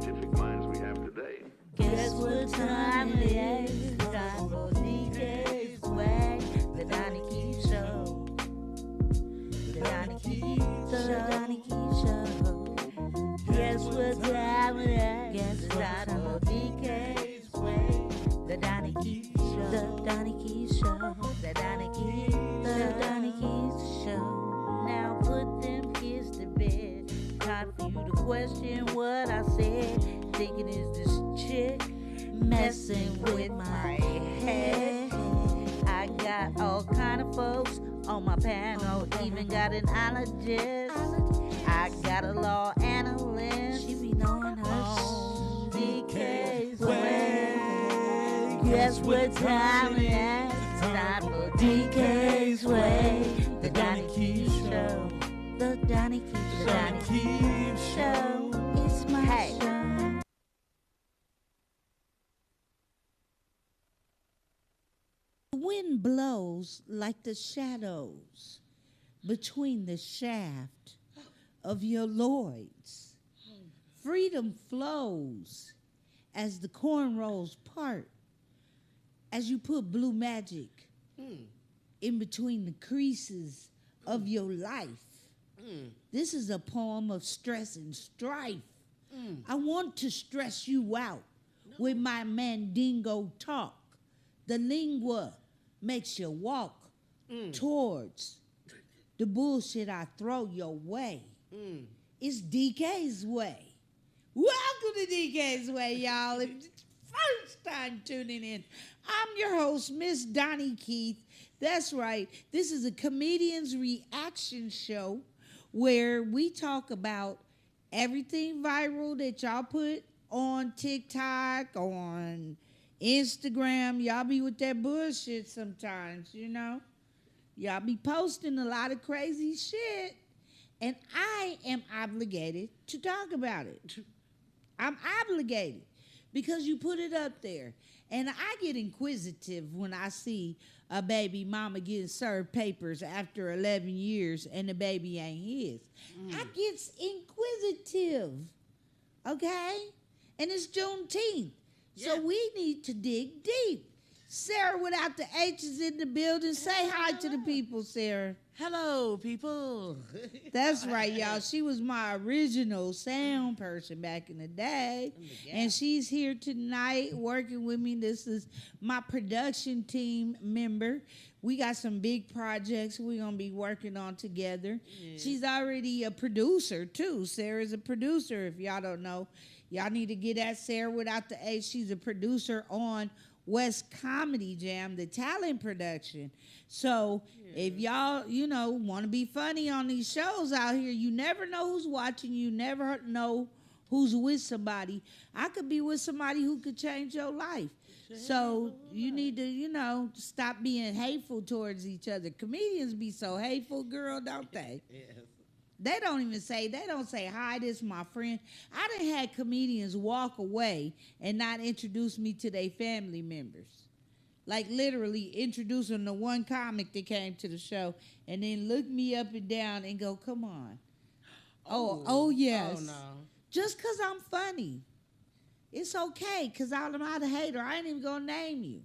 scientific minds we have today. Guess what time it is? Time for DK's Way. The Donnie Keith Show. The Donnie Keith Show. The Donnie Keith Show. Guess what time it is? Guess time for DK's Way. The Donnie Keith Show. The Donnie Keith Show. The Donnie Keith. The Donnie Keith Show. Now put them kids to bed. Time for you to question what I said. Thinking is this chick messing with my head. I got all kind of folks on my panel, even got an ologist. I got a law analyst. She be knowing her DK's Way. Guess what time it is? It's time for DK's Way. The Donnie Keith Show. The Donnie Keith Show. The Donnie Keith Show. It's my show. The wind blows like the shadows between the shaft of your Lloyds. Freedom flows as the cornrows part, as you put blue magic in between the creases of your life. This is a poem of stress and strife. I want to stress you out with my mandingo talk. The lingua makes you walk towards the bullshit I throw your way. It's DK's Way. Welcome to DK's Way, y'all. If it's first time tuning in, I'm your host, Miss Donnie Keith. That's right. This is a comedian's reaction show where we talk about everything viral that y'all put on TikTok, on Instagram. Y'all be with that bullshit sometimes, you know. Y'all be posting a lot of crazy shit, and I am obligated to talk about it. I'm obligated because you put it up there. And I get inquisitive when I see a baby mama getting served papers after 11 years and the baby ain't his. I gets inquisitive, okay? And it's Juneteenth. Yeah. So we need to dig deep. Sarah without the H's in the building. Say hi to the people, Sarah. Hello, people. That's right, y'all. She was my original sound person back in the day. And she's here tonight working with me. This is my production team member. We got some big projects we're going to be working on together. Yeah. She's already a producer, too. Sarah's a producer, if y'all don't know. Y'all need to get at Sarah without the H. She's a producer on West Comedy Jam, the talent production. So if y'all, want to be funny on these shows out here, you never know who's watching. You never know who's with somebody. I could be with somebody who could change your life. So you need to, stop being hateful towards each other. Comedians be so hateful, girl, don't they? Yes. They don't say, hi, this is my friend. I done had comedians walk away and not introduce me to their family members. Like literally introduce them to one comic that came to the show and then look me up and down and go, come on. Oh yes. Oh, no. Just because I'm funny. It's okay because I'm not a hater. I ain't even going to name you.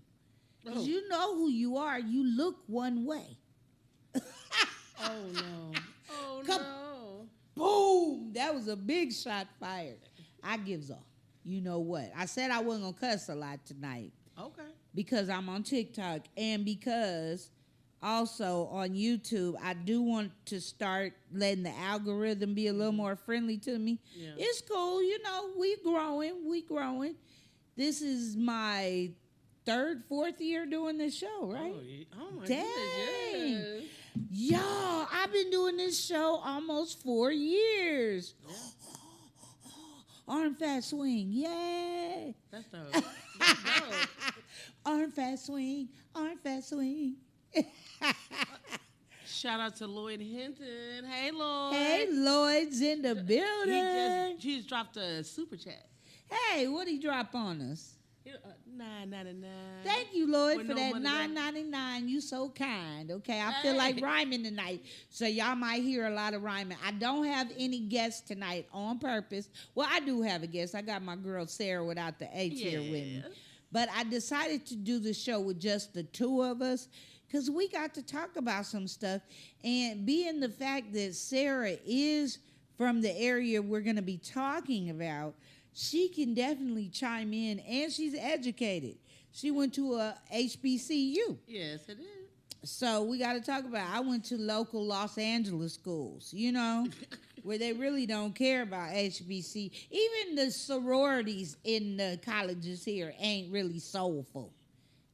Because you know who you are. You look one way. Oh, no. Oh, no. Boom! That was a big shot fired. I gives off. You know what? I said I wasn't going to cuss a lot tonight. Okay. Because I'm on TikTok and because also on YouTube, I do want to start letting the algorithm be a little more friendly to me. Yeah. It's cool. We growing. This is my fourth year doing this show, right? Oh my Dang. goodness, yes. Y'all, I've been doing this show almost 4 years. Yeah. Arm fat swing, yay! That's dope. Arm fat swing, arm fat swing. Shout out to Lloyd Hinton. Hey, Lloyd. Hey, Lloyd's in the building. He just dropped a super chat. Hey, what'd he drop on us? $9.99. Thank you, Lloyd, With for no that money back. $9.99. You so kind. Okay, I feel like Hey. rhyming tonight, so y'all might hear a lot of rhyming. I don't have any guests tonight on purpose. Well, I do have a guest. I got my girl Sarah without the H here with me. Yeah. But I decided to do the show with just the two of us because we got to talk about some stuff. And being the fact that Sarah is from the area we're going to be talking about, she can definitely chime in, and she's educated. She went to a HBCU. Yes, it is. So we got to talk about, I went to local Los Angeles schools, you know, where they really don't care about HBC. Even the sororities in the colleges here ain't really soulful.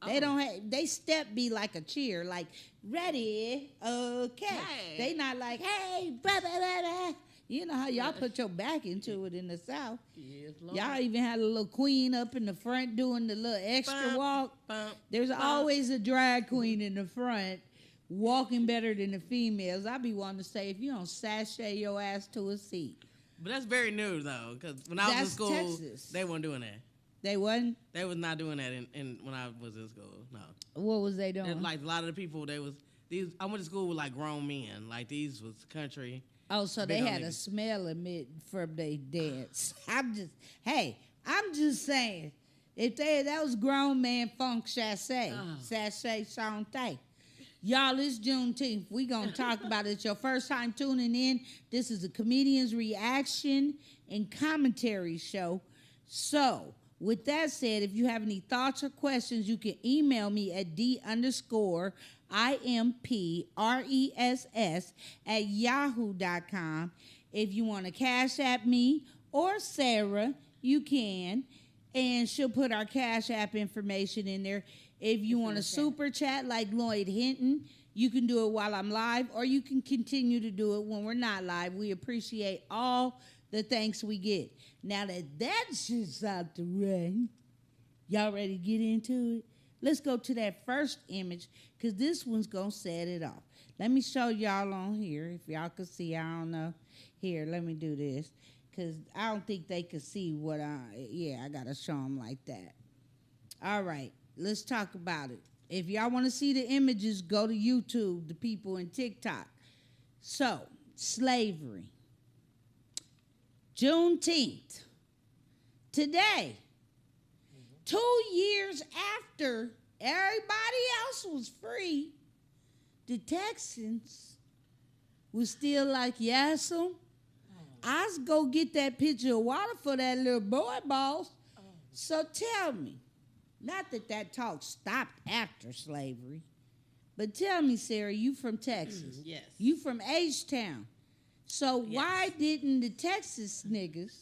They don't have, they step be like a cheer, like, ready, okay. Hey. They not like, hey, blah, blah, blah, blah. You know how y'all put your back into it in the South. Yes, Lord. Y'all even had a little queen up in the front doing the little extra Bump, walk. bump, There's bump. always a drag queen in the front walking better than the females. I be wanting to say, if you don't sashay your ass to a seat. But that's very new, though, because when I was in That's school, Texas. they weren't doing that. They wasn't? They was not doing that in when I was in school. No, What was they doing? like a lot of the people, I went to school with like grown men. Like these was country. Oh, so they Big had on a niggas. smell emit from their dance. I'm just saying, if that was grown man funk sashay, sashay chante. Y'all, it's Juneteenth. We gonna talk about it. It's your first time tuning in. This is a comedian's reaction and commentary show. So, with that said, if you have any thoughts or questions, you can email me at d_IMPRESS@yahoo.com. If you want to cash app me or Sarah, you can. And she'll put our cash app information in there. If you want to super chat like Lloyd Hinton, you can do it while I'm live, or you can continue to do it when we're not live. We appreciate all the thanks we get. Now that shit's out the way, y'all ready to get into it? Let's go to that first image, because this one's going to set it off. Let me show y'all on here. If y'all can see, I don't know. Here, let me do this, because I don't think they can see what I got to show them like that. All right, let's talk about it. If y'all want to see the images, go to YouTube, the people in TikTok. So, slavery. Juneteenth. Today, 2 years after everybody else was free, the Texans was still like, yassam, I's go get that pitcher of water for that little boy, boss. So tell me, not that talk stopped after slavery, but tell me, Sarah, you from Texas. Yes. You from H-Town. So why didn't the Texas niggas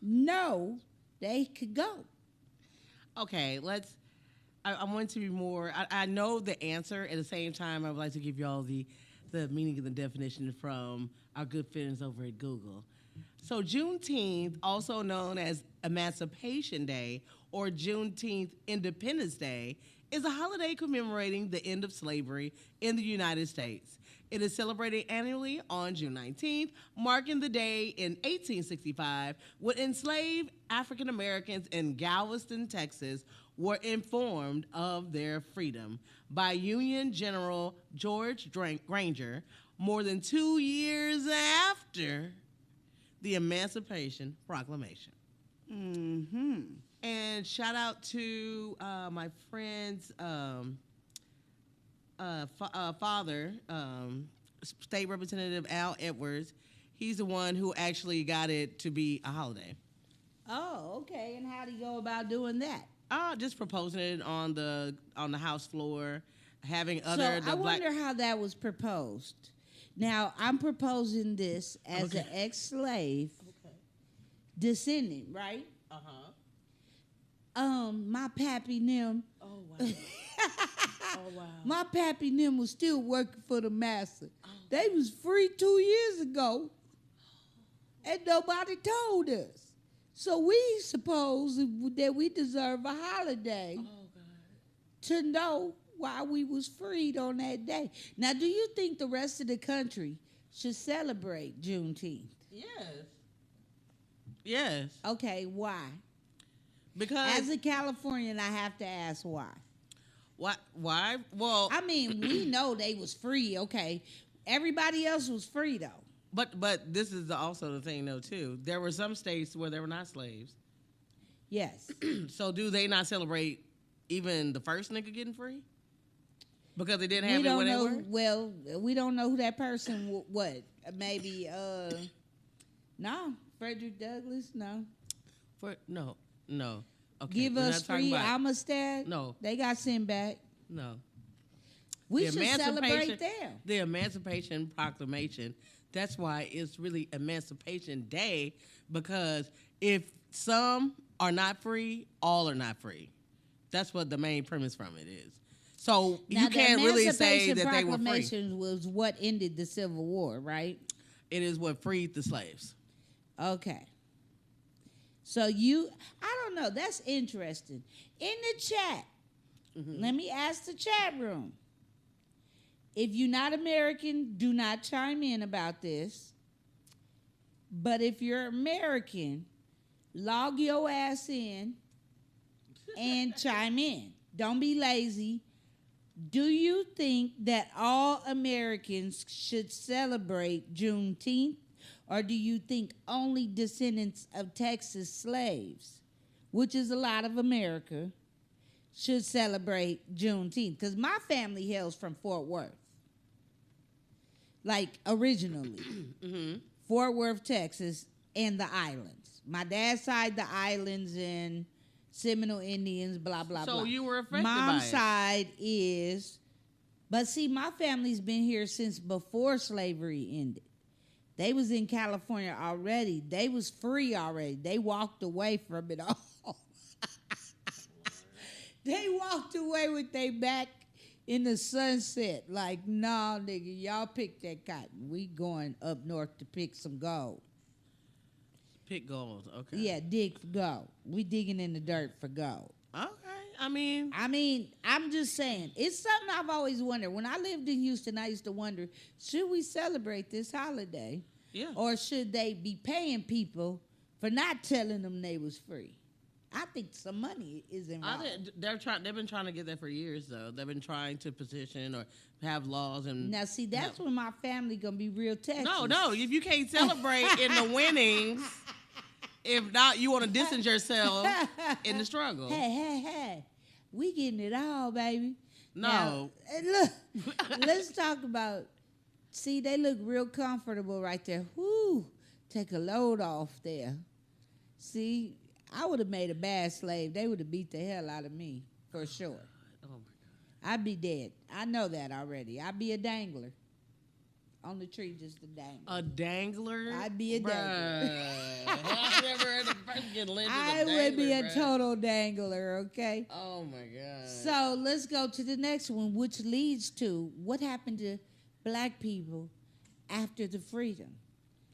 know they could go? Okay, I want to be more. I know the answer. At the same time, I would like to give y'all the meaning of the definition from our good friends over at Google. So Juneteenth, also known as Emancipation Day or Juneteenth Independence Day, is a holiday commemorating the end of slavery in the United States. It is celebrated annually on June 19th, marking the day in 1865 when enslaved African Americans in Galveston, Texas, were informed of their freedom by Union General George Granger more than 2 years after the Emancipation Proclamation. Mm-hmm. And shout out to my friend's father, State Representative Al Edwards. He's the one who actually got it to be a holiday. Oh, okay. And how do you go about doing that? Just proposing it on the House floor, having other. So I wonder how that was proposed. Now, I'm proposing this as an ex-slave descendant, right? My pappy them. Oh wow. Oh wow. My pappy them was still working for the master. They was free 2 years ago, and nobody told us. So we suppose that we deserve a holiday to know why we was freed on that day. Now, do you think the rest of the country should celebrate Juneteenth? Yes. Yes. Okay, why? Because as a Californian, I have to ask why. why? Why? Well, I mean, we know they was free. Okay, everybody else was free though. but this is also the thing though too. There were some states where there were not slaves. Yes. So do they not celebrate even the first nigga getting free? Because they didn't have We it when don't know. they were? Well, we don't know who that person. What? Maybe. No, Frederick Douglass. No. No. Okay. Give we're us not talking free about- Amistad. No. They got sent back. No. We The should celebrate them. The Emancipation Proclamation. That's why it's really Emancipation Day, because if some are not free, all are not free. That's what the main premise from it is. So Now, you can't the really say Emancipation that they were free. Proclamation was what ended the Civil War, right? It is what freed the slaves. Okay. So I don't know. That's interesting. In the chat, let me ask the chat room. If you're not American, do not chime in about this. But if you're American, log your ass in and chime in. Don't be lazy. Do you think that all Americans should celebrate Juneteenth? Or do you think only descendants of Texas slaves, which is a lot of America, should celebrate Juneteenth? Because my family hails from Fort Worth. Like, originally. Fort Worth, Texas, and the islands. My dad's side, the islands, and Seminole Indians, blah, blah, blah. So you were affected by Mom's it. side is... But see, my family's been here since before slavery ended. They was in California already. They was free already. They walked away from it all. They walked away with their back in the sunset. Like, nah, nigga, y'all pick that cotton. We going up north to pick some gold. Pick gold. Okay. Yeah, dig for gold. We digging in the dirt for gold. Okay. I mean, I'm just saying, it's something I've always wondered. When I lived in Houston, I used to wonder, should we celebrate this holiday? yeah. Or should they be paying people for not telling them they was free? I think some money is involved. They've been trying to get that for years, though. They've been trying to petition or have laws and. Now, see, that's when my family gonna be real Texas. No. If you can't celebrate in the winnings, if not, you want to distance yourself in the struggle. Hey, we getting it all, baby. No. Now, look, let's talk about. See, they look real comfortable right there. Whoo, take a load off there. See, I would have made a bad slave. They would have beat the hell out of me, for sure. Oh my God. I'd be dead. I know that already. I'd be a dangler. On the tree, just a dangler. A dangler? I'd be a dangler. I've never heard a person get lynched as a I dangler, would be a bruh. total dangler, okay? Oh my God. So let's go to the next one, which leads to what happened to black people after the freedom.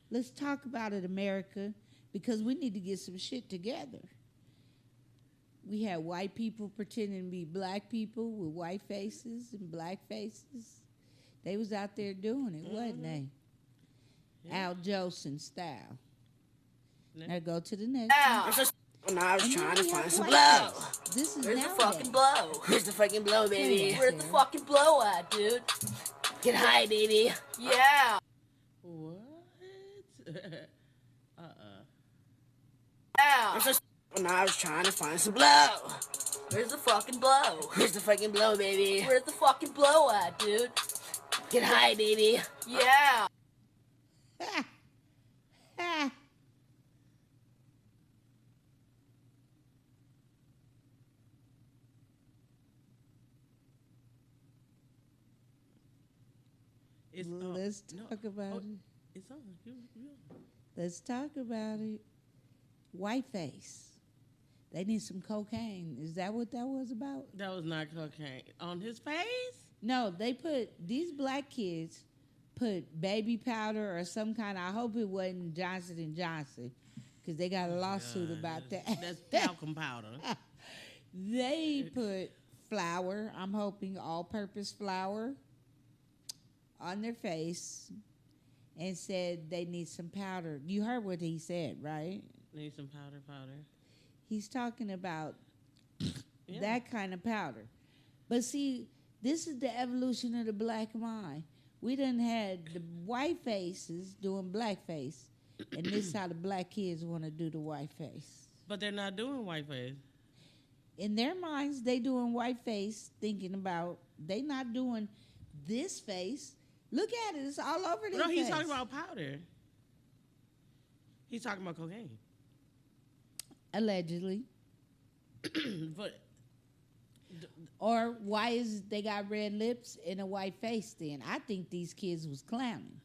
Let's talk about it, America, because we need to get some shit together. We had white people pretending to be black people with white faces and black faces. They was out there doing it, wasn't they? Yeah. Al Jolson style. Next. Now go to the next one. When I was And trying then to we find have some white blow. face. This is Where's the nowadays. fucking blow? Where's the fucking blow, baby? Come on, Where's the Sarah. fucking blow at, dude? Get high, baby. Yeah. What? Yeah. When I was trying to find some blow. Where's the fucking blow? Where's the fucking blow, baby? Where's the fucking blow at, dude? Get high, baby. Yeah. It's, Let's no. talk about it. It's on. You. Let's talk about it. Whiteface. They need some cocaine. Is that what that was about? That was not cocaine. On his face? No, they put, these black kids put baby powder or some kind, I hope it wasn't Johnson & Johnson, because they got a lawsuit about that. That's talcum powder. They put flour, I'm hoping all-purpose flour, on their face and said they need some powder. You heard what he said, right? Need some powder. He's talking about that kind of powder. But see, this is the evolution of the black mind. We done had the white faces doing blackface, and this is how the black kids want to do the white face. But they're not doing whiteface. In their minds, they doing white face, thinking about they not doing this face. Look at it; it's all over their face. No, he's talking about powder. He's talking about cocaine. Allegedly. But or why is they got red lips and a white face then? I think these kids was clowning.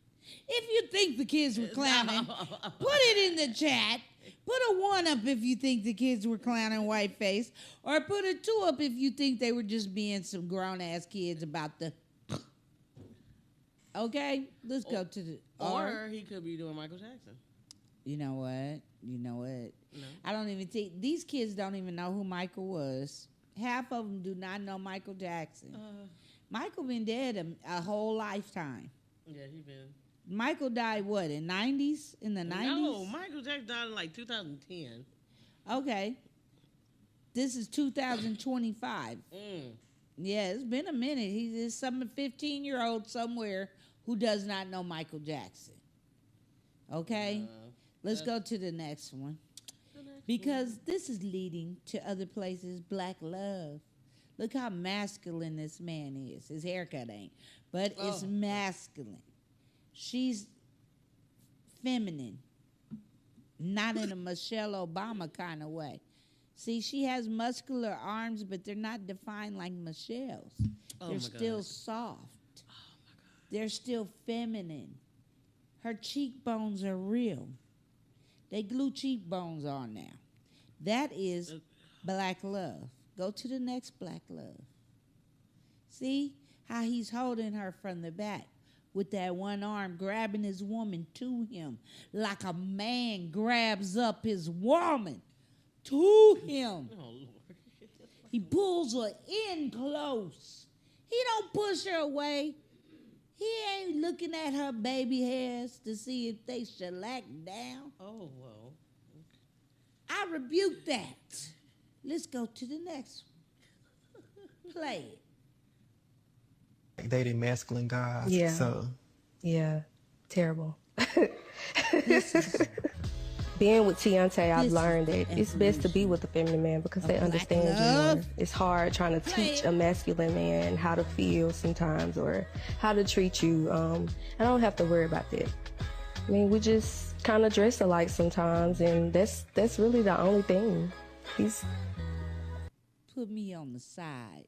If you think the kids were clowning, put it in the chat. Put a 1 up if you think the kids were clowning white face. Or put a 2 up if you think they were just being some grown-ass kids about the... Okay? Let's go to the... Or he could be doing Michael Jackson. You know what? No. I don't even think... These kids don't even know who Michael was. Half of them do not know Michael Jackson. Michael been dead a whole lifetime. Yeah, he been... Michael died, what, in 90s? In the 90s? No, Michael Jackson died in like 2010. Okay. This is 2025. Yeah, it's been a minute. He's some 15-year-old somewhere who does not know Michael Jackson. Okay? Let's go to the next one. Because this is leading to other places, black love. Look how masculine this man is. His haircut ain't. But it's masculine. She's feminine, not in a Michelle Obama kind of way. See, she has muscular arms, but they're not defined like Michelle's. They're still soft. Oh, my God. They're still feminine. Her cheekbones are real. They glue cheekbones on now. That is black love. Go to the next black love. See how he's holding her from the back, with that one arm grabbing his woman to him like a man grabs up his woman to him. Oh, Lord. He pulls her in close. He don't push her away. He ain't looking at her baby hairs to see if they shellac down. Oh, well. I rebuke that. Let's go to the next one. Play it. Dating masculine guys. Yeah. So. Yeah. Terrible. Being with Tiante, I've learned that it's best to be with a feminine man because they understand you more. It's hard trying to teach a masculine man how to feel sometimes or how to treat you. I don't have to worry about that. I mean, we just kind of dress alike sometimes, and that's really the only thing. He's put me on the side.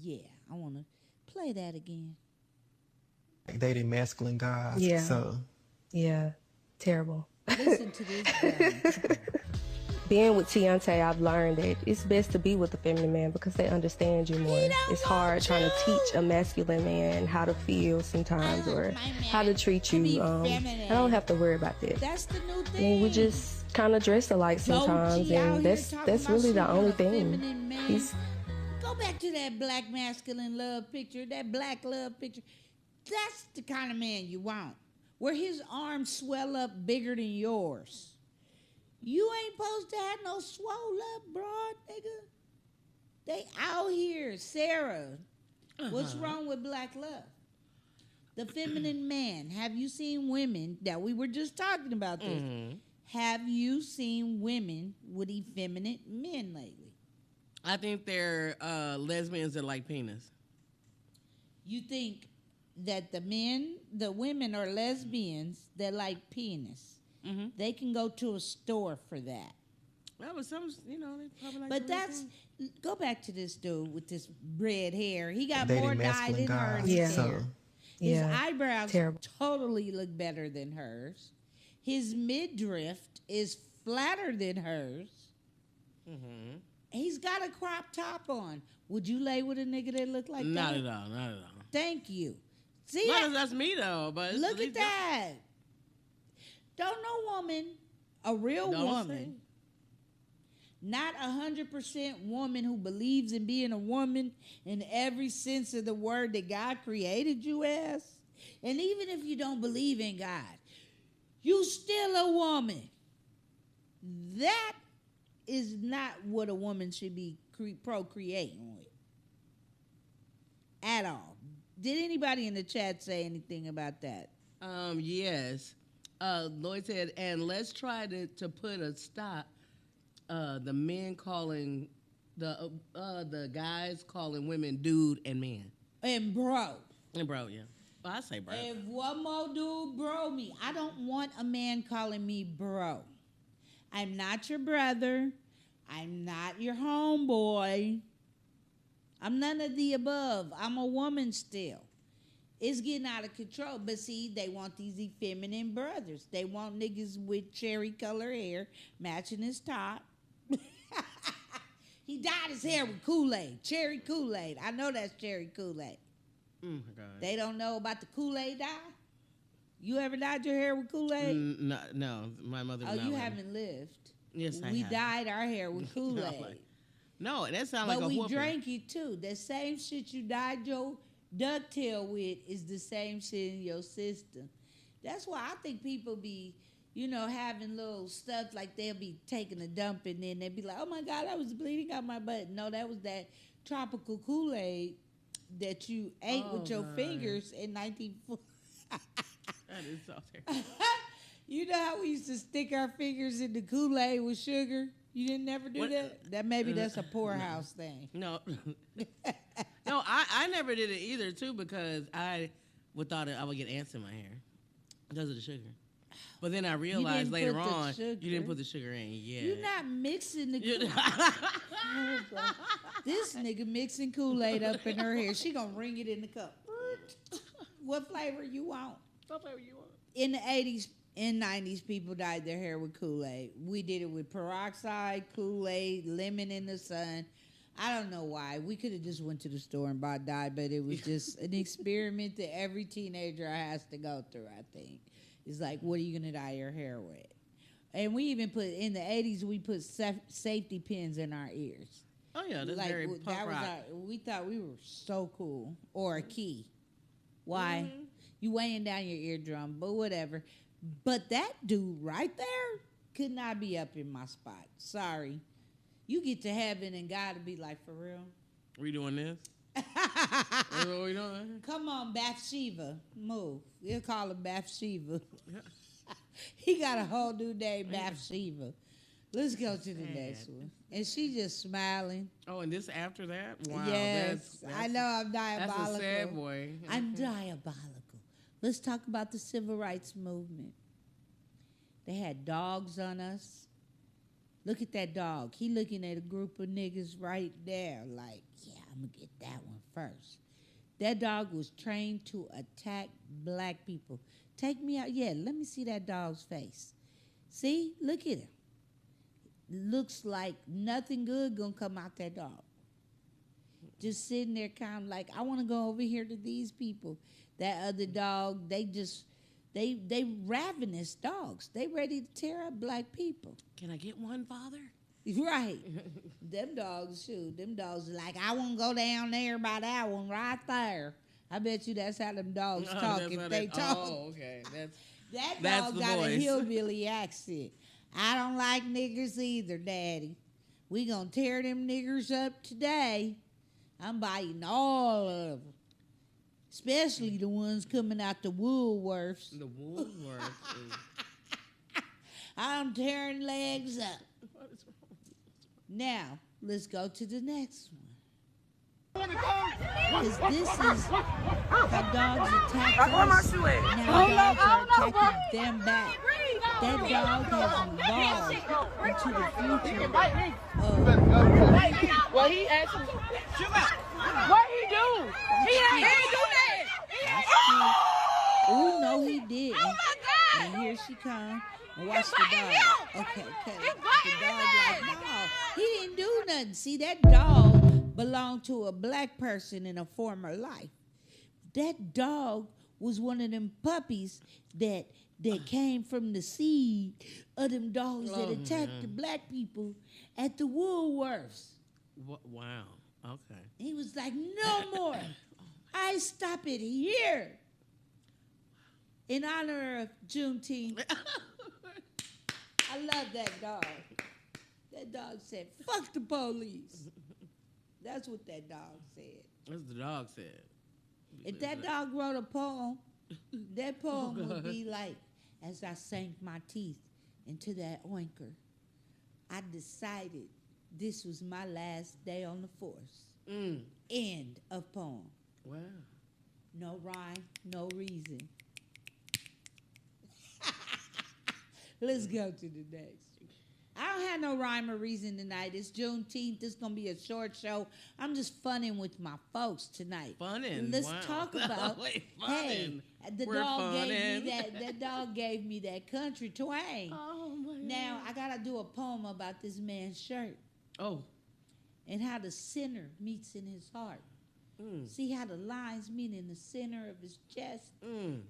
Yeah, I want to play that again. Dating masculine guys. Yeah. So. Yeah. Terrible. Listen to this. Being with Tiante, I've learned that it's best to be with a feminine man because they understand you more. It's hard trying to teach a masculine man how to feel sometimes or how to treat you. I don't have to worry about that. That's the new thing. I mean, we just kind of dress alike sometimes, and that's really the only thing. Go back to that black masculine love picture, that black love picture. That's the kind of man you want, where his arms swell up bigger than yours. You ain't supposed to have no swole up broad, nigga. They out here. Sarah, what's wrong with black love? The feminine man. Have you seen women, that we were just talking about this. Have you seen women with effeminate men lately? I think they're lesbians that like penis. You think that the women are lesbians that like penis? They can go to a store for that. Well, but some, they probably like. But go back to this dude with this red hair. He got Dating more dye than hers. Yeah. So. His eyebrows totally look better than hers. His midriff is flatter than hers. He's got a crop top on. Would you lay with a nigga that look like Not that? at all. Thank you. See, That's me though. But look at that. Don't no woman, a real woman, not 100% woman who believes in being a woman in every sense of the word that God created you as. And even if you don't believe in God, you still a woman. That is not what a woman should be procreating with at all. Did anybody in the chat say anything about that? Yes. Lloyd said, and let's try to put a stop. The men calling the guys calling women dude and man And bro. and bro. Yeah, well, I say bro. If one more dude bro me, I don't want a man calling me bro. I'm not your brother. I'm not your homeboy. I'm none of the above. I'm a woman still. It's getting out of control. But see, they want these effeminate brothers. They want niggas with cherry color hair matching his top. He dyed his hair with Kool-Aid, cherry Kool-Aid. I know that's cherry Kool-Aid. Oh my God. They don't know about the Kool-Aid dye? You ever dyed your hair with Kool-Aid? No, my mother. Oh, did not you let me. haven't lived. Yes, I We have. dyed our hair with Kool-Aid. No, that sounds like But a we whooping. drank it too. The same shit you dyed your ducktail with is the same shit in your system. That's why I think people be, having little stuff like they'll be taking a dump and then they'll be like, oh my God, I was bleeding out my butt. No, that was that tropical Kool-Aid that you ate with your fingers in 1940. That is so terrible. You know how we used to stick our fingers in the Kool-Aid with sugar? You didn't never do that? That's a poorhouse thing. No, no, I never did it either too because I thought I would get ants in my hair because of the sugar. But then I realized didn't later put the on sugar. you didn't put the sugar in. Yeah, You're not mixing the Kool-Aid. This nigga mixing Kool-Aid up in her hair. She gonna ring it in the cup. What flavor you want? What flavor you want? In the 80s and 90s, people dyed their hair with Kool-Aid. We did it with peroxide, Kool-Aid, lemon in the sun. I don't know why. We could have just went to the store and bought dye, but it was just an experiment that every teenager has to go through, I think. It's like, what are you going to dye your hair with? And we even put, in the 80s, we put safety pins in our ears. Oh, yeah, that's Like, very punk rock. we thought we were so cool. Or a key. Why? Mm-hmm. You weighing down your eardrum, but whatever. But that dude right there could not be up in my spot. Sorry. You get to heaven and God will be like, for real? We doing this? That's what we doing? Come on, Bathsheba. Move. We'll call him Bathsheba. He got a whole new name, Bathsheba. Let's go to the next one. And she just smiling. Oh, and this after that? Wow. Yes, that's I know I'm diabolical. That's a sad boy. I'm diabolical. Let's talk about the civil rights movement. They had dogs on us. Look at that dog. He looking at a group of niggas right there like, yeah, I'm going to get that one first. That dog was trained to attack black people. Take me out. Yeah, let me see that dog's face. See? Look at him. Looks like nothing good going to come out that dog. Just sitting there kind of like, I want to go over here to these people. That other dog, they ravenous dogs. They ready to tear up black people. Can I get one, Father? Right. Them dogs, shoot. Them dogs are like, I want to go down there by that one right there. I bet you that's how them dogs talk if they talk. Oh, okay. That that's dog the got voice. a hillbilly accent. I don't like niggers either, Daddy. We gonna tear them niggers up today. I'm biting all of them. Especially the ones coming out the Woolworths. The Woolworths is... I'm tearing legs up. What is wrong? Now, let's go to the next one. Because this is how dogs attack us. Now dogs are attacking them back. That dog has evolved into the future of... Well, he actually. What he do? He ain't do that. Oh, no, he didn't. Oh, my God. And here she comes. And watch the dog. Okay, okay. The dog like, no, he didn't do nothing. See, that dog belonged to a black person in a former life. That dog was one of them puppies that came from the seed of them dogs that attacked the black people at the Woolworths. Wow. Okay. He was like, no more. I stop it here. In honor of Juneteenth. I love that dog. That dog said, fuck the police. That's what that dog said. That's what the dog said. If that dog wrote a poem, that poem would be like, as I sank my teeth into that oinker, I decided this was my last day on the force. End of poem. Wow. No rhyme, no reason. Let's go to the next. I don't have no rhyme or reason tonight. It's Juneteenth. It's going to be a short show. I'm just funning with my folks tonight. Funning? Let's Wow. talk about, Wait, hey, the We're dog gave me funning. that dog gave me that country twang. Oh, my God. Now, I got to do a poem about this man's shirt Oh. and how the center meets in his heart. See how the lines meet in the center of his chest?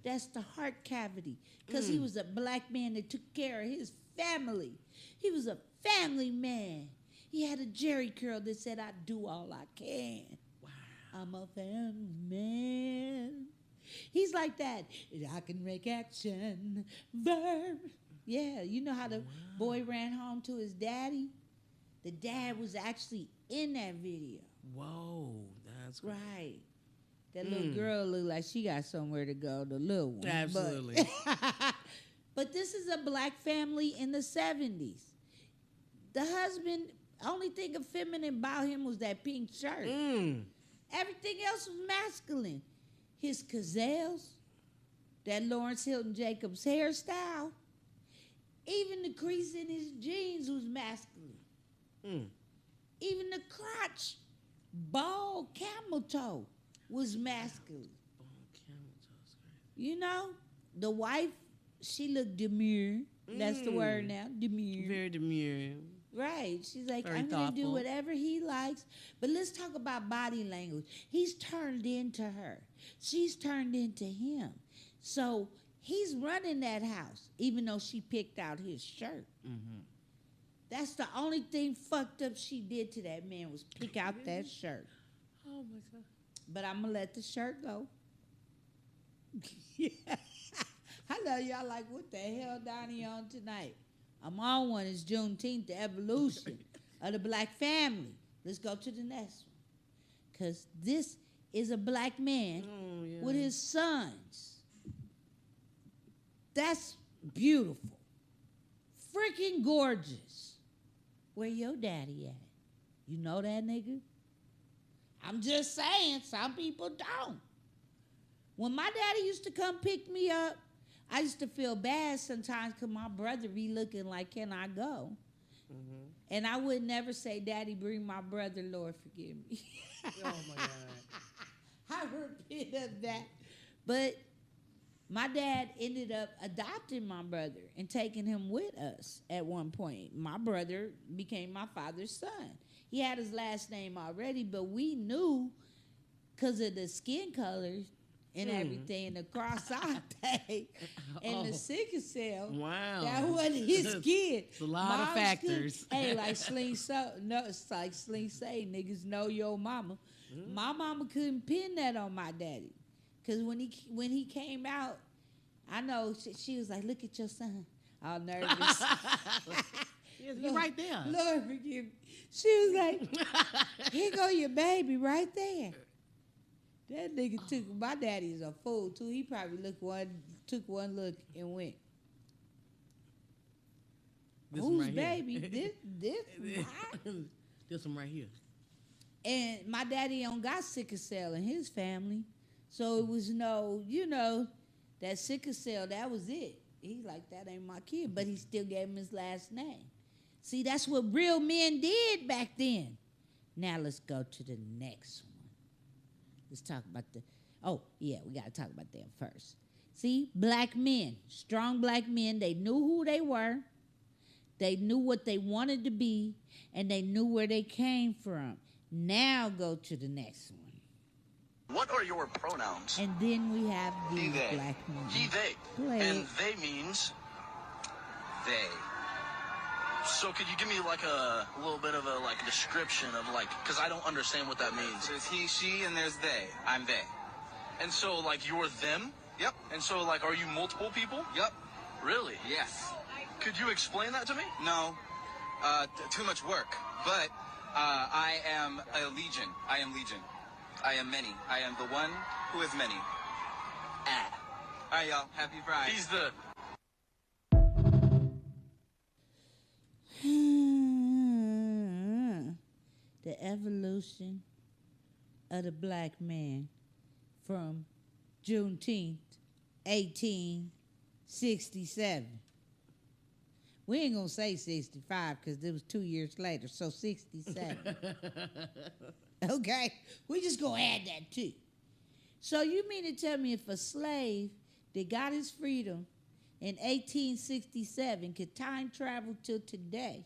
That's the heart cavity. Because he was a black man that took care of his family. He was a family man. He had a jerry curl that said, I do all I can. Wow. I'm a family man. He's like that. I can make action verb. Yeah, you know how the boy ran home to his daddy? The dad was actually in that video. Whoa. That's great. Right. That little girl looked like she got somewhere to go, the little one. Absolutely. But this is a black family in the 70s. The husband, only thing feminine about him was that pink shirt. Everything else was masculine. His gazelles, that Lawrence Hilton Jacobs hairstyle, even the crease in his jeans was masculine. Even the crotch, bald camel toe was masculine. You know, the wife, she looked demure. That's the word now, demure. Very demure. Right. She's like, Very I'm going to do thoughtful. whatever he likes. But let's talk about body language. He's turned into her. She's turned into him. So he's running that house, even though she picked out his shirt. That's the only thing fucked up she did to that man was pick out that shirt. Oh, my God. But I'm going to let the shirt go. I know y'all like, what the hell Donnie on tonight? I'm on one. It's Juneteenth, the evolution of the black family. Let's go to the next one. Because this is a black man with his sons. That's beautiful. Freaking gorgeous. Where your daddy at? You know that nigga? I'm just saying, some people don't. When my daddy used to come pick me up, I used to feel bad sometimes because my brother be looking like, can I go? And I would never say, Daddy, bring my brother, Lord, forgive me. Oh, my God. I repent of that. But my dad ended up adopting my brother and taking him with us at one point. My brother became my father's son. He had his last name already, but we knew because of the skin colors and everything, and the cross-eyed thing, and the sickle cell. Wow. That wasn't his kid. It's a lot of factors. Hey, like Sling so no, it's like Sling say, niggas know your mama. My mama couldn't pin that on my daddy. Because when he came out, I know she was like, look at your son. All nervous. You're right there. Lord forgive me. She was like, here go your baby right there. That nigga took, my daddy's a fool too. He probably took one look and went, This one whose right here. baby? This mine? This one right here. And my daddy don't got sickle cell in his family. So it was no, that sickle cell, that was it. He's like, that ain't my kid. But he still gave him his last name. See, that's what real men did back then. Now let's go to the next one. Let's talk about we got to talk about them first. See, black men, strong black men, they knew who they were. They knew what they wanted to be, and they knew where they came from. Now go to the next one. What are your pronouns? And then we have He, these they. black men. He, they. Play And it. they means they. So could you give me like a little bit of a description of because I don't understand what that means. There's he, she, and there's they. I'm they. And so you're them? Yep. And so are you multiple people? Yep. Really? Yes. Could you explain that to me? No, too much work. But I am a legion. I am legion. I am many. I am the one who is many. Ah. All right, y'all. Happy Friday. He's the... The evolution of the black man from Juneteenth, 1867. We ain't gonna say 65 because it was 2 years later, so 67. Okay, we just gonna add that too. So you mean to tell me if a slave that got his freedom in 1867 could time travel till today,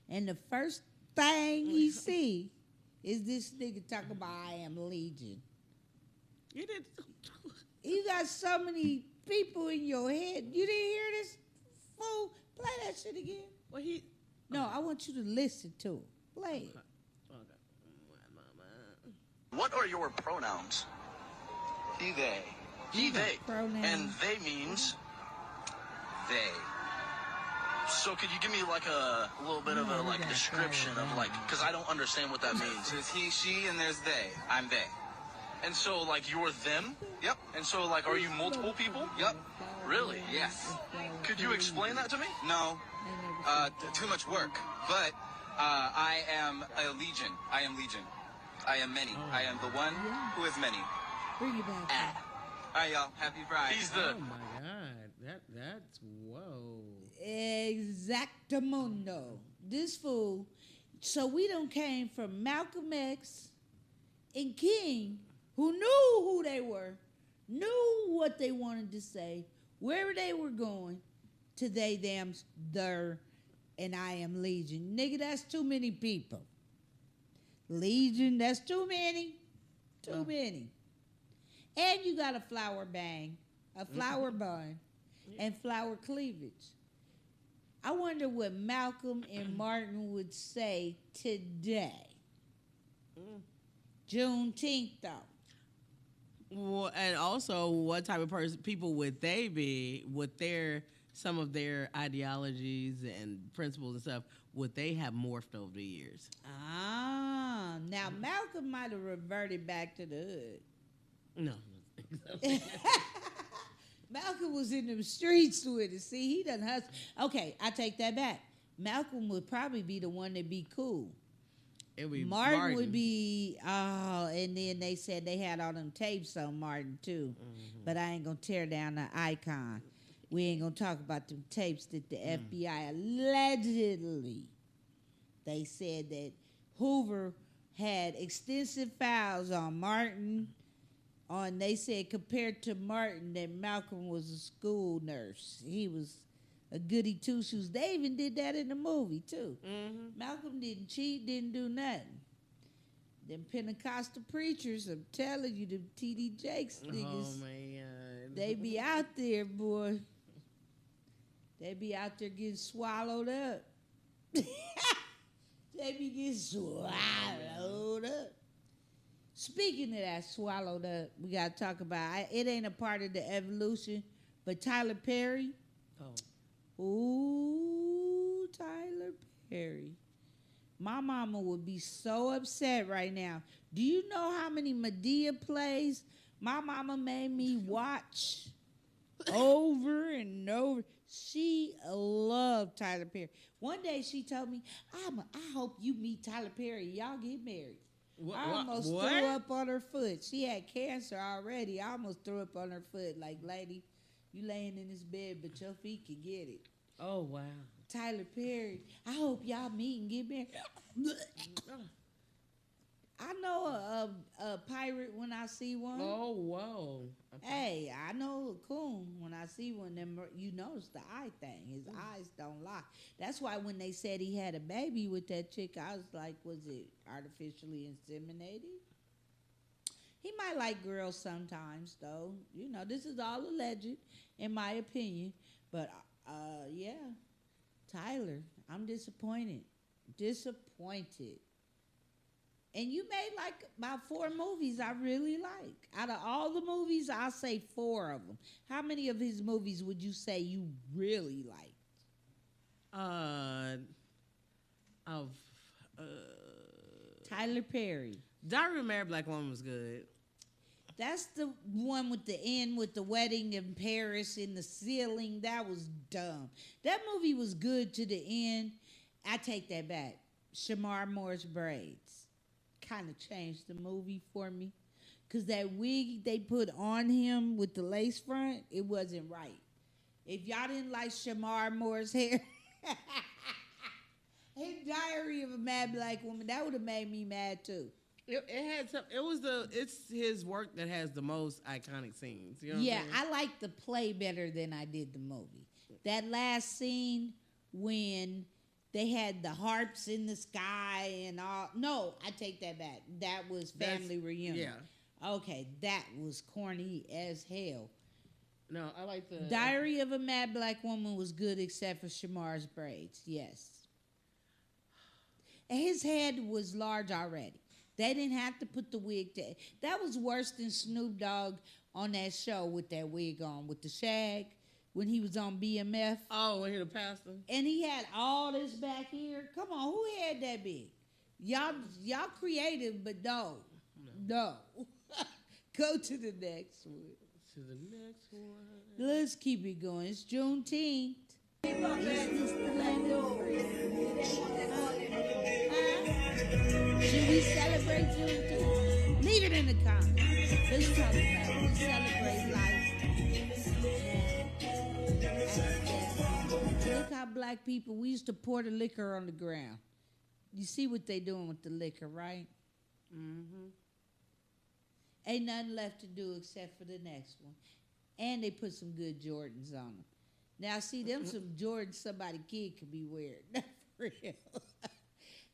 and the first thing he see is this nigga talking about I am legion? You did. You got so many people in your head. You didn't hear this fool? Play that shit again. Well, he. No, I want you to listen to it. Play it. What are your pronouns? He, they. He, they. Pronouns. And they means... They. So could you give me like a little bit of a like description of like, because I don't understand what that means. There's he, she, and there's they. I'm they. And so like you're them? Yep. And so like are you multiple people? Yep. Really? Yes. Could you explain that to me? No, too much work. But I am a legion. I am legion. I am many. I am the one who is many. Bring it back. Ah. All right, y'all. Happy Friday. He's the... Oh my God, that's whoa. Exactamundo. This fool. So we done came from Malcolm X and King, who knew who they were, knew what they wanted to say, where they were going, to they, them, their, and I am legion. Nigga, that's too many people. Legion, that's too many. Too many. And you got a flower bang, a flower bun, and flower cleavage. I wonder what Malcolm and Martin would say today. Juneteenth, though. Well, and also, what type of people would they be? Would some of their ideologies and principles and stuff, would they have morphed over the years? Now Malcolm might have reverted back to the hood. No. Malcolm was in the streets with it. See, he done hustle. Okay, I take that back. Malcolm would probably be the one that be cool. It would be Martin would be, and then they said they had all them tapes on Martin too. Mm-hmm. But I ain't gonna tear down the icon. We ain't gonna talk about them tapes that the FBI allegedly, they said that Hoover had extensive files on Martin. They said compared to Martin that Malcolm was a school nurse. He was a goody two shoes. They even did that in the movie too. Mm-hmm. Malcolm didn't cheat, didn't do nothing. Them Pentecostal preachers, I'm telling you, them T.D. Jakes niggas. Oh man, they be out there, boy. They be out there getting swallowed up. They be getting swallowed up. Speaking of that swallowed up, we got to talk about, it ain't a part of the evolution, but Tyler Perry. Oh. Ooh, Tyler Perry. My mama would be so upset right now. Do you know how many Medea plays my mama made me watch over and over? She loved Tyler Perry. One day she told me, I hope you meet Tyler Perry. Y'all get married. I almost threw up on her foot. She had cancer already. I almost threw up on her foot. Like, lady, you laying in this bed, but your feet can get it. Oh, wow. Tyler Perry. I hope y'all meet and get married. I know a pirate when I see one. Oh, whoa. Okay. Hey, I know a coon when I see one. Them, you notice the eye thing. His eyes don't lie. That's why when they said he had a baby with that chick, I was like, was it artificially inseminated? He might like girls sometimes, though. You know, this is all alleged, in my opinion. But, yeah, Tyler, I'm disappointed. Disappointed. And you made like about 4 movies I really like. Out of all the movies, I'll say 4 of them. How many of his movies would you say you really liked? Of Tyler Perry. Diary of a Married Black Woman was good. That's the one with the end with the wedding in Paris in the ceiling. That was dumb. That movie was good to the end. I take that back. Shamar Moore's braids kind of changed the movie for me. Because that wig they put on him with the lace front, it wasn't right. If y'all didn't like Shamar Moore's hair, his Diary of a Mad Black Woman, that would have made me mad too. It had some. It's his work that has the most iconic scenes. You know Yeah, what I'm saying? I like the play better than I did the movie. That last scene when they had the harps in the sky and all. No, I take that back. That was Family Reunion. Yeah. Okay, that was corny as hell. No, I like the Diary of a Mad Black Woman was good except for Shamar's braids. Yes. And his head was large already. They didn't have to put the wig to. That was worse than Snoop Dogg on that show with that wig on, with the shag, when he was on BMF. Oh, when he the pastor. And he had all this back here. Come on, who had that big? Y'all creative, but no. Go to the next one. To the next one. Let's keep it going. It's Juneteenth. Is this the land of free? Should we celebrate Juneteenth? Leave it in the comments. Let's talk about it. We celebrate life. Look how black people, we used to pour the liquor on the ground. You see what they doing with the liquor, right? Mm-hmm. Ain't nothing left to do except for the next one. And they put some good Jordans on them. Now, see, them some Jordans somebody kid could be wearing. Not for real.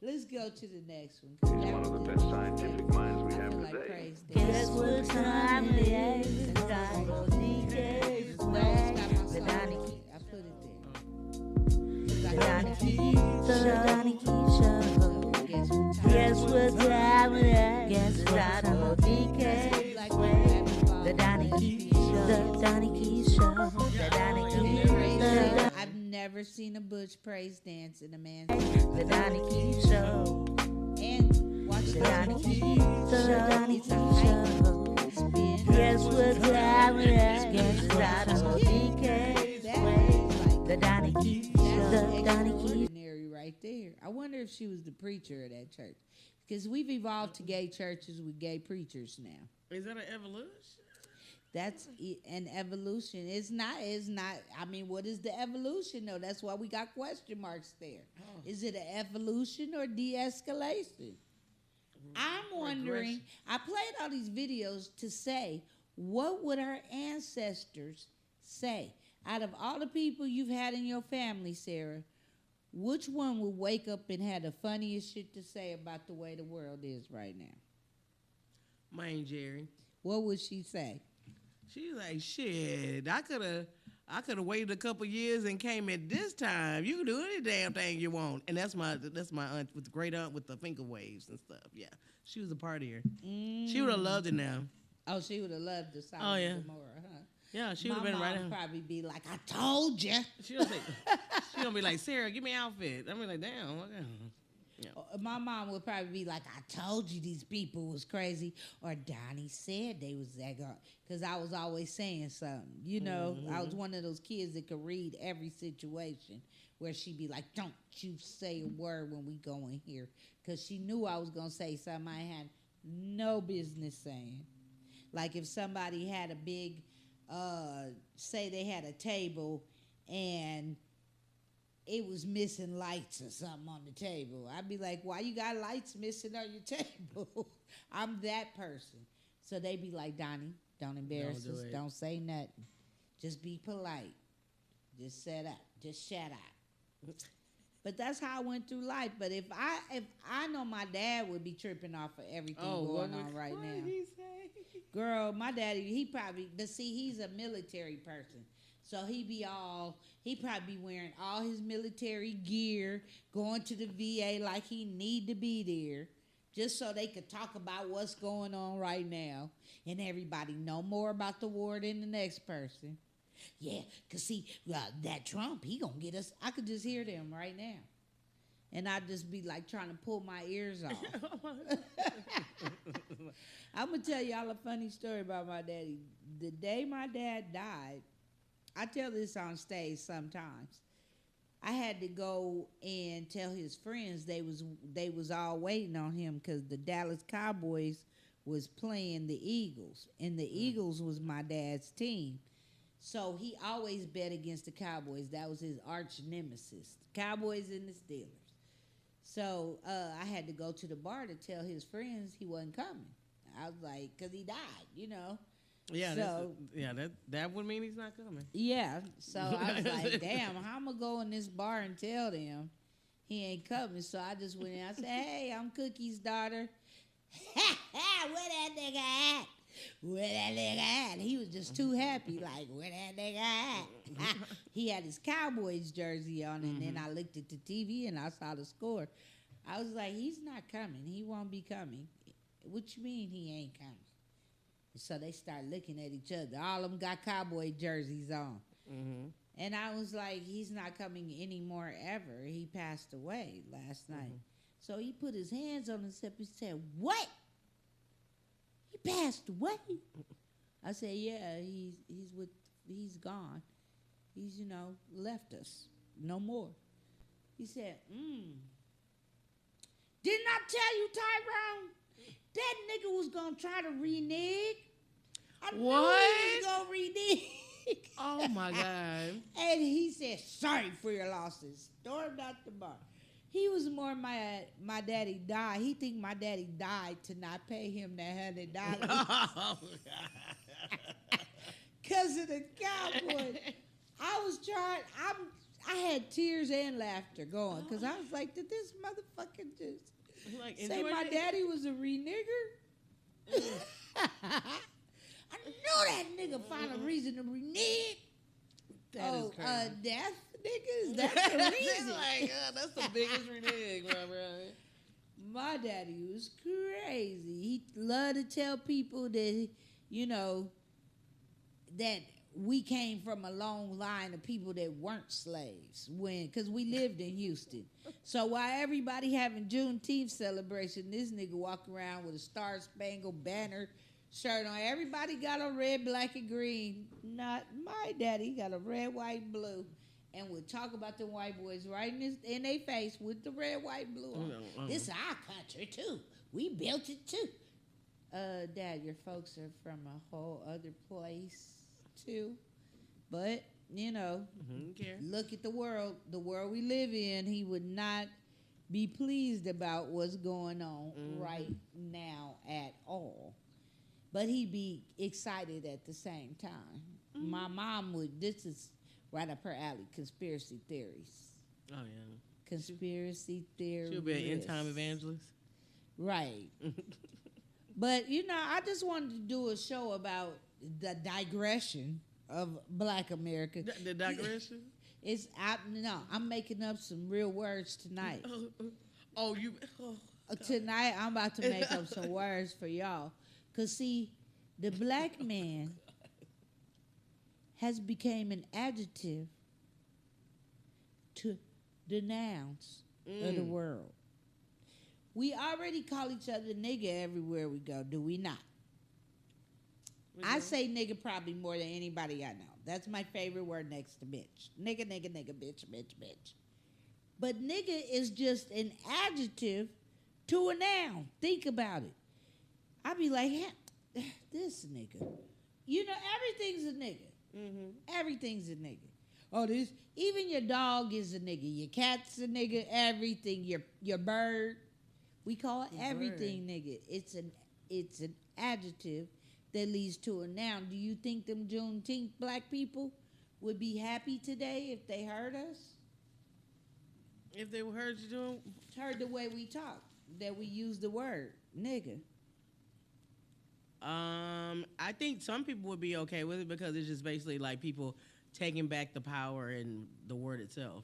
Let's go to the next one. He's one of the best scientific minds we have today. Guess what time it is? It's time for DJ's Way. The DAUGNE. I put it there. The DAUGNE. The DAUGNE Show. Guess what time it is? Guess it's time for DJ's Way. The DAUGNE Show. The DAUGNE Show. The DAUGNE Show. I've never seen a Butch praise dance in a man's The DAUGNE Show. And watch the DAUGNE Show. Guess what time it is? Guess it's time for DK's Way. The DAUGNE Show. The DAUGNE right there. I wonder if she was the preacher of that church. Because we've evolved to gay churches with gay preachers now. Is that an evolution? That's an evolution. It's not. I mean, what is the evolution, though? That's why we got question marks there. Oh. Is it an evolution or de-escalation? I'm wondering. I played all these videos to say, what would our ancestors say? Out of all the people you've had in your family, Sarah, which one would wake up and have the funniest shit to say about the way the world is right now? Mine, Jerry. What would she say? She's like, shit, I could have waited a couple years and came at this time. You can do any damn thing you want. And that's my aunt with the great aunt with the finger waves and stuff. Yeah. She was a partier. She would have loved it now. Oh, she would have loved the Sodom and Gomorrah, huh? Yeah, she would have been right now. Probably be like, I told you. She gonna be like, Sarah, give me an outfit. I'm like, damn. Okay. Yeah. My mom would probably be like, I told you these people was crazy. Or Donnie said they was that girl. Because I was always saying something. You know, I was one of those kids that could read every situation where she'd be like, don't you say a word when we go in here. Because she knew I was going to say something I had no business saying. Like if somebody had a big, say they had a table and it was missing lights or something on the table. I'd be like, why you got lights missing on your table? I'm that person. So they'd be like, Donnie, don't embarrass us. Don't say nothing. Just be polite. Just shut up. Just shut up. But that's how I went through life. But if I know my dad would be tripping off of everything going on right now. What did he say? Girl, my daddy, but see, he's a military person. So he probably be wearing all his military gear, going to the VA like he need to be there, just so they could talk about what's going on right now, and everybody know more about the war than the next person. Yeah, because see, that Trump, he going to get us. I could just hear them right now. And I'd just be like trying to pull my ears off. I'm going to tell y'all a funny story about my daddy. The day my dad died, I tell this on stage sometimes. I had to go and tell his friends they was all waiting on him because the Dallas Cowboys was playing the Eagles. And the Eagles was my dad's team. So he always bet against the Cowboys. That was his arch nemesis. The Cowboys and the Steelers. So I had to go to the bar to tell his friends he wasn't coming. I was like, because he died, you know. Yeah, so, that would mean he's not coming. Yeah, so I was like, damn, how I'm going to go in this bar and tell them he ain't coming? So I just went in. I said, hey, I'm Cookie's daughter. Where that nigga at? Where that nigga at? He was just too happy, like, where that nigga at? He had his Cowboys jersey on, and then I looked at the TV and I saw the score. I was like, he's not coming. He won't be coming. What you mean he ain't coming? So they start looking at each other. All of them got Cowboy jerseys on. And I was like, he's not coming anymore ever. He passed away last night. So he put his hands on himself and said, what? He passed away? I said, yeah, he's gone. He's, left us. No more. He said, didn't I tell you, Tyrone? That nigga was going to try to renege. I knew he was going to renege. Oh, my God. And he said, sorry for your losses. Stormed out the bar. He was more my daddy died. He think my daddy died to not pay him that $100. Oh, Because of the Cowboys. I was trying. I had tears and laughter going because I was like, did this motherfucker just say my daddy was a renigger? I knew that nigga found a reason to renege. That is crazy. Death, niggas. That's the reason. That's the biggest renege, bro. My daddy was crazy. He loved to tell people that, that we came from a long line of people that weren't slaves because we lived in Houston. So while everybody having Juneteenth celebration, this nigga walk around with a Star Spangled Banner shirt on. Everybody got a red, black, and green. Not my daddy. He got a red, white, blue. And would talk about the white boys right in their face with the red, white, blue on. This is our country, too. We built it, too. Dad, your folks are from a whole other place, too. But, look at the world we live in. He would not be pleased about what's going on right now at all. But he'd be excited at the same time. My mom would, this is right up her alley, conspiracy theories. Oh, yeah. Conspiracy theories. She'll be an end-time evangelist. Right. But, I just wanted to do a show about the digression of Black America. The digression? I'm making up some real words tonight. Tonight, I'm about to make up some words for y'all. Because, see, the black man has become an adjective to the nouns of the world. We already call each other nigga everywhere we go, do we not? I say nigga probably more than anybody I know. That's my favorite word next to bitch. Nigga, nigga, nigga, bitch, bitch, bitch. But nigga is just an adjective to a noun. Think about it. I'd be like, this nigga. Everything's a nigga. Everything's a nigga. Even your dog is a nigga. Your cat's a nigga. Everything. Your bird. We call everything nigga. It's an adjective that leads to a noun. Do you think them Juneteenth black people would be happy today if they heard us? If they heard you doing? Heard the way we talk, that we use the word nigga. I think some people would be okay with it because it's just basically like people taking back the power and the word itself,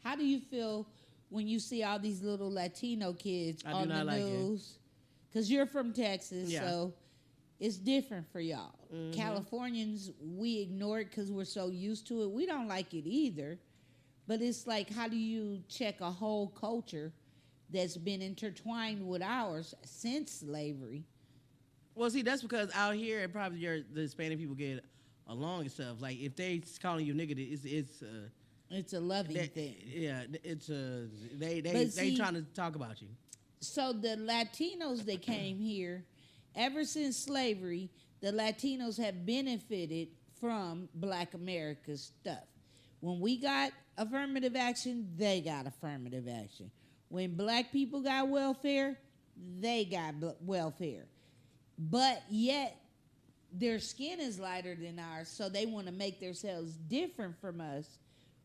How do you feel when you see all these little Latino kids on the news? Because you're from Texas, so It's different for y'all. Mm-hmm. Californians, we ignore it because we're so used to it. We don't like it either. But it's like, how do you check a whole culture that's been intertwined with ours since slavery? Well, see, that's because out here, probably the Hispanic people get along and stuff. Like, if they calling you nigga, It's a loving thing. Yeah, it's they trying to talk about you. So the Latinos that came here, ever since slavery, the Latinos have benefited from Black America's stuff. When we got affirmative action, they got affirmative action. When Black people got welfare, they got welfare. But yet, their skin is lighter than ours, so they want to make themselves different from us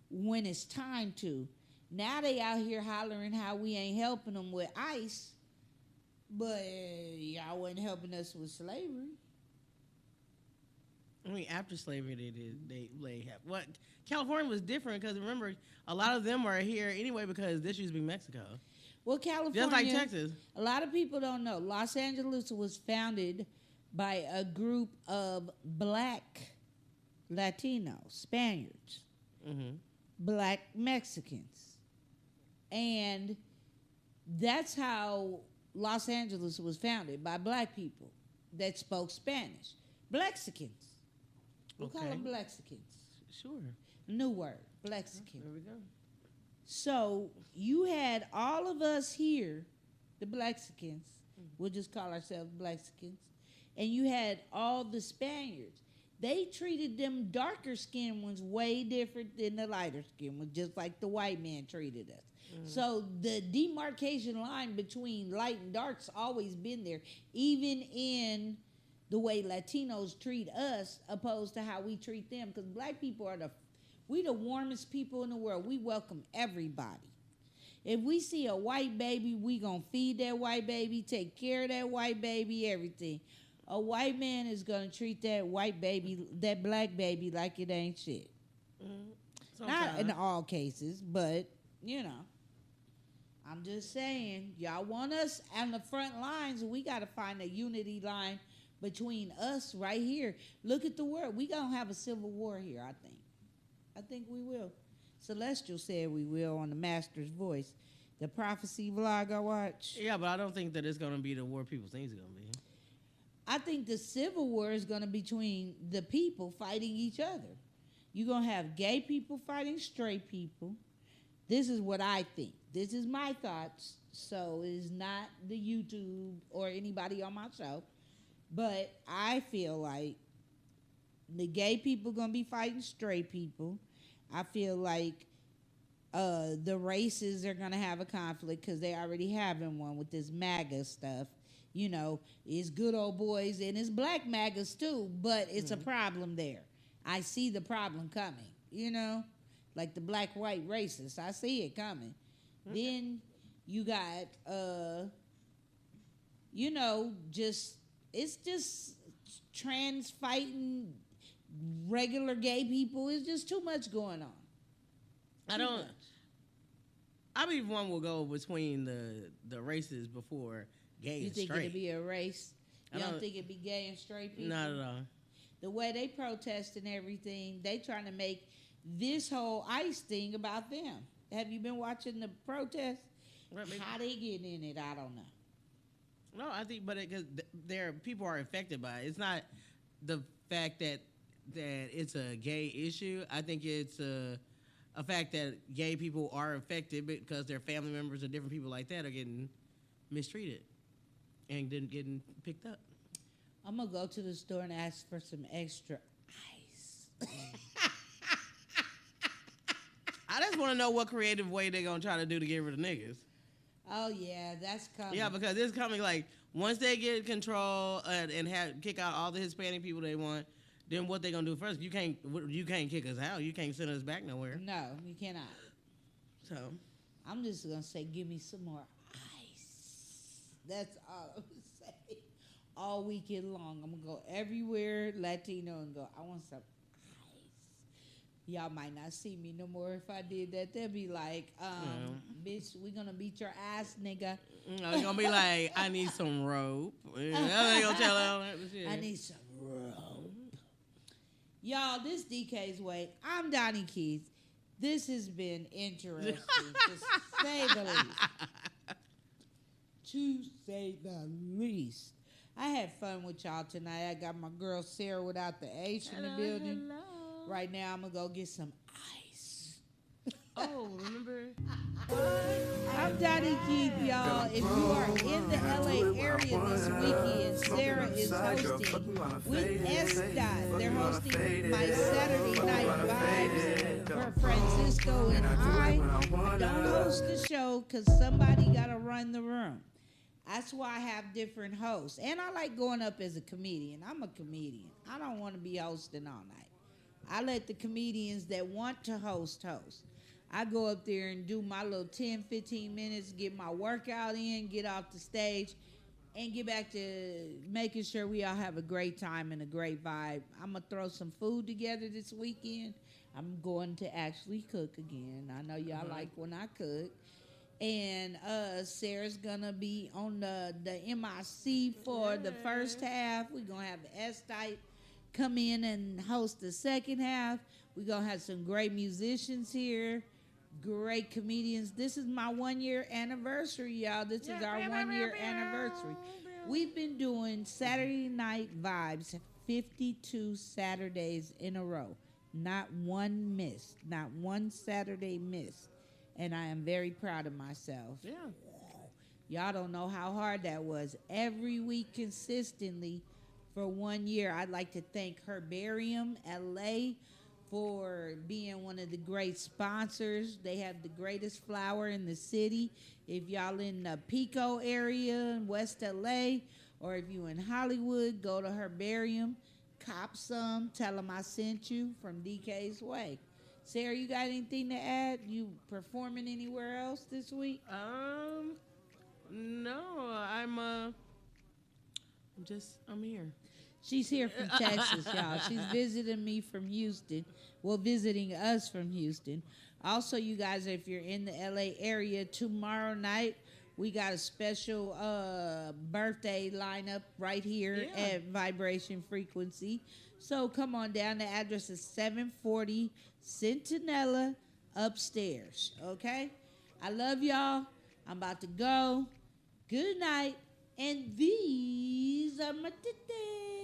when it's time to. Now they out here hollering how we ain't helping them with ICE, but y'all wasn't helping us with slavery. I mean, after slavery, they have what? California was different because remember, a lot of them are here anyway because this used to be Mexico. Well, California, just like Texas. A lot of people don't know. Los Angeles was founded by a group of Black Latinos, Spaniards, Black Mexicans, and that's how Los Angeles was founded, by Black people that spoke Spanish. Blexicans. We'll call them Blexicans. Sure. New word, Blexican. There we go. So you had all of us here, the Blexicans, we'll just call ourselves Blexicans, and you had all the Spaniards. They treated them darker skinned ones way different than the lighter skinned ones, just like the white man treated us. So the demarcation line between light and dark's always been there, even in the way Latinos treat us opposed to how we treat them. Because Black people are we the warmest people in the world. We welcome everybody. If we see a white baby, we gonna feed that white baby, take care of that white baby, everything. A white man is gonna treat that white baby, that Black baby, like it ain't shit. Not in all cases, but you know. I'm just saying, y'all want us on the front lines, we gotta find a unity line between us right here. Look at the world. We gonna have a civil war here, I think. I think we will. Celestial said we will on the Master's Voice. The prophecy vlog I watch. Yeah, but I don't think that it's going to be the war people think it's going to be. I think the civil war is going to be between the people fighting each other. You're going to have gay people fighting straight people. This is what I think. This is my thoughts. So it's not the YouTube or anybody on my show. But I feel like the gay people going to be fighting straight people. I feel like the races are going to have a conflict because they already having one with this MAGA stuff. You know, it's good old boys and it's Black MAGAs too, but it's a problem there. I see the problem coming, you know, like the black-white racists. I see it coming. Then you got, you know, it's just trans fighting regular gay people. It's just too much going on. I believe one will go between the races before gay and straight. You think it'd be a race? You don't think it'd be gay and straight people? Not at all. The way they protest and everything, they trying to make this whole ICE thing about them. Have you been watching the protests? Right, how they getting in it, I don't know. No, I think, but because people are affected by it. It's not the fact that it's a gay issue. I think it's a fact that gay people are affected because their family members or different people like that are getting mistreated and then getting picked up. I'm going to go to the store and ask for some extra ice. I just want to know what creative way they're going to try to do to get rid of niggas. Oh, yeah, that's coming. Yeah, because it's coming like once they get control and kick out all the Hispanic people they want, then what they going to do first? You can't kick us out. You can't send us back nowhere. No, you cannot. So I'm just going to say, give me some more ice. That's all I'm going to say. All weekend long. I'm going to go everywhere Latino and go, I want some ice. Y'all might not see me no more if I did that. They'll be like, bitch, we gonna beat your ass, nigga. It's gonna be like, I need some rope. I gonna tell them. I need some rope. Y'all, this DK's way. I'm Donnie Keith. This has been interesting, to say the least. To say the least. I had fun with y'all tonight. I got my girl Sarah without the H in the building. Hello. Right now, I'm going to go get some ice. Oh, remember? I'm Donnie Keith, y'all. If you are in the LA area this weekend, Sarah is hosting with S. They're hosting my Saturday Night Vibes for Francisco and I don't host the show because somebody got to run the room. That's why I have different hosts. And I like going up as a comedian. I'm a comedian. I don't want to be hosting all night. I let the comedians that want to host. I go up there and do my little 10, 15 minutes, get my workout in, get off the stage, and get back to making sure we all have a great time and a great vibe. I'm going to throw some food together this weekend. I'm going to actually cook again. I know y'all like when I cook. And Sarah's going to be on the MIC for the first half. We're going to have S-Type come in and host the second half. We're going to have some great musicians here, great comedians. This is my 1 year anniversary, y'all. This is our 1 year anniversary. We've been doing Saturday Night Vibes 52 Saturdays in a row. Not one missed. Not one Saturday missed. And I am very proud of myself. Yeah. Y'all don't know how hard that was. Every week consistently for 1 year. I'd like to thank Herbarium LA for being one of the great sponsors. They have the greatest flower in the city. If y'all in the Pico area in West LA, or if you in Hollywood, go to Herbarium, cop some, tell them I sent you from DK's Way. Sarah, you got anything to add? You performing anywhere else this week? No, I'm here. She's here from Texas, y'all. She's visiting me from Houston. Well, visiting us from Houston. Also, you guys, if you're in the LA area, tomorrow night, we got a special birthday lineup right here at Vibration Frequency. So come on down. The address is 740 Centinela upstairs, okay? I love y'all. I'm about to go. Good night. And these are my titties.